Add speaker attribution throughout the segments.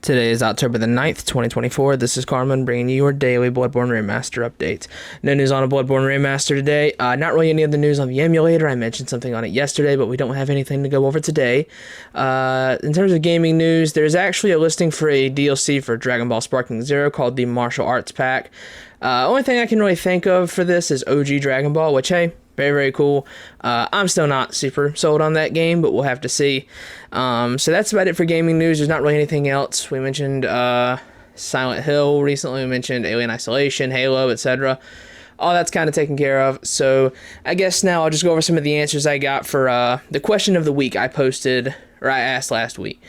Speaker 1: Today is October the 9th, 2024. This is Carmen bringing you your daily Bloodborne Remaster updates. No news on a Bloodborne Remaster today. Not really any other news on the emulator. I mentioned something on it yesterday, but we don't have anything to go over today. In terms of gaming news, there's actually a listing for a DLC for Dragon Ball Sparking Zero called the Martial Arts Pack. Only thing I can really think of for this is OG Dragon Ball, which, hey, very, very cool. I'm still not super sold on that game, but we'll have to see. So that's about it for gaming news. There's not really anything else. We mentioned Silent Hill recently. We mentioned Alien Isolation, Halo, etc. All that's kind of taken care of. So I guess now I'll just go over some of the answers I got for the question of the week I posted, or I asked last week.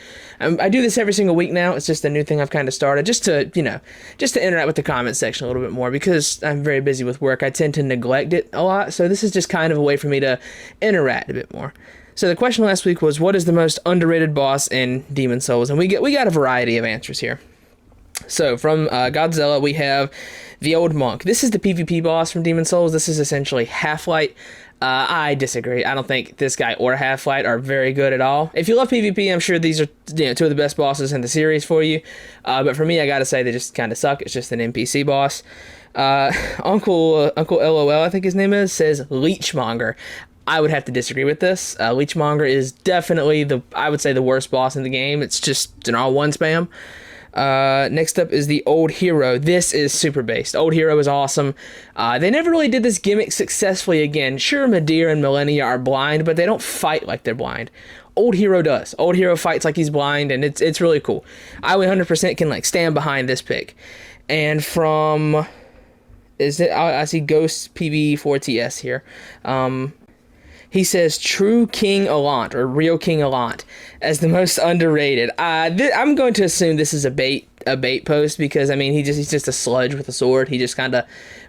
Speaker 1: I do this every single week now. It's just a new thing I've kind of started just to interact with the comment section a little bit more because I'm very busy with work. I tend to neglect it a lot. So this is just kind of a way for me to interact a bit more. So the question last week was, what is the most underrated boss in Demon Souls? And we got a variety of answers here. So from Godzilla, we have the Old Monk. This is the PvP boss from Demon Souls. This is essentially Half-Light. I disagree. I don't think this guy or Half-Light are very good at all. If you love PvP, I'm sure these are two of the best bosses in the series for you. But for me, I gotta say they just kind of suck. It's just an NPC boss. Uncle LOL, I think his name is, says Leechmonger. I would have to disagree with this. Leechmonger is definitely I would say the worst boss in the game. It's just an all-one spam. Next up is the Old Hero. This is super based. Old Hero is awesome. They never really did this gimmick successfully again. Sure, Medea and Millennia are blind, but they don't fight like they're blind. Old Hero does. Old Hero fights like he's blind, and it's really cool. I 100% can stand behind this pick. And from I see Ghost PB4TS here. He says True King Allant, or Real King Allant, as the most underrated. I'm going to assume this is a bait post because, I mean, he's just a sludge with a sword. He just kind of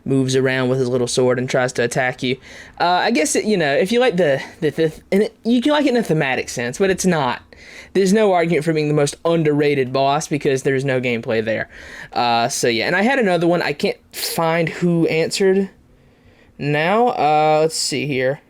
Speaker 1: moves around with his little sword and tries to attack you. I guess, if you like you can like it in a thematic sense, but it's not. There's no argument for being the most underrated boss because there's no gameplay there. So, yeah. And I had another one. I can't find who answered now. Let's see here.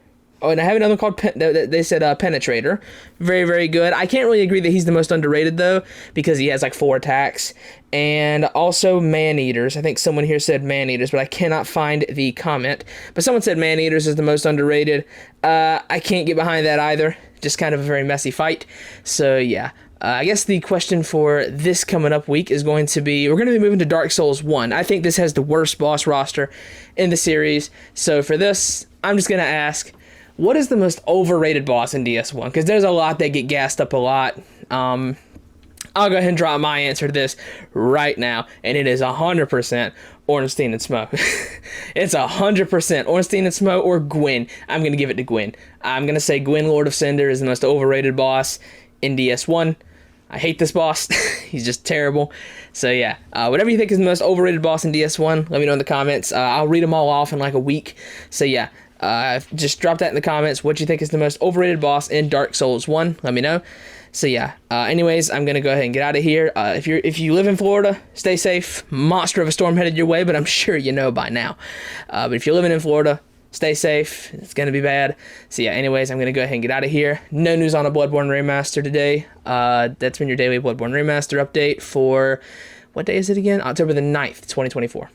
Speaker 1: Oh, and I have another called, they said Penetrator. Very, very good. I can't really agree that he's the most underrated, though, because he has, 4 attacks. And also Man-Eaters. I think someone here said Man-Eaters, but I cannot find the comment. But someone said Man-Eaters is the most underrated. I can't get behind that either. Just kind of a very messy fight. So, yeah. I guess the question for this coming up week is going to be, we're going to be moving to Dark Souls 1. I think this has the worst boss roster in the series. So, for this, I'm just going to ask, what is the most overrated boss in DS1? Because there's a lot that get gassed up a lot. I'll go ahead and drop my answer to this right now, and it is 100% Ornstein and Smough. It's 100% Ornstein and Smough or Gwyn. I'm going to give it to Gwyn. I'm going to say Gwyn, Lord of Cinder, is the most overrated boss in DS1. I hate this boss. He's just terrible. So yeah, whatever you think is the most overrated boss in DS1, let me know in the comments. I'll read them all off in a week. So yeah. Just drop that in the comments. What you think is the most overrated boss in Dark Souls 1? Let me know. So yeah. Anyways, I'm gonna go ahead and get out of here. If you live in Florida, stay safe. Monster of a storm headed your way, but I'm sure you know by now. But if you're living in Florida, stay safe. It's gonna be bad. So yeah. Anyways, I'm gonna go ahead and get out of here. No news on a Bloodborne Remaster today. That's been your daily Bloodborne Remaster update for what day is it again? October the 9th, 2024.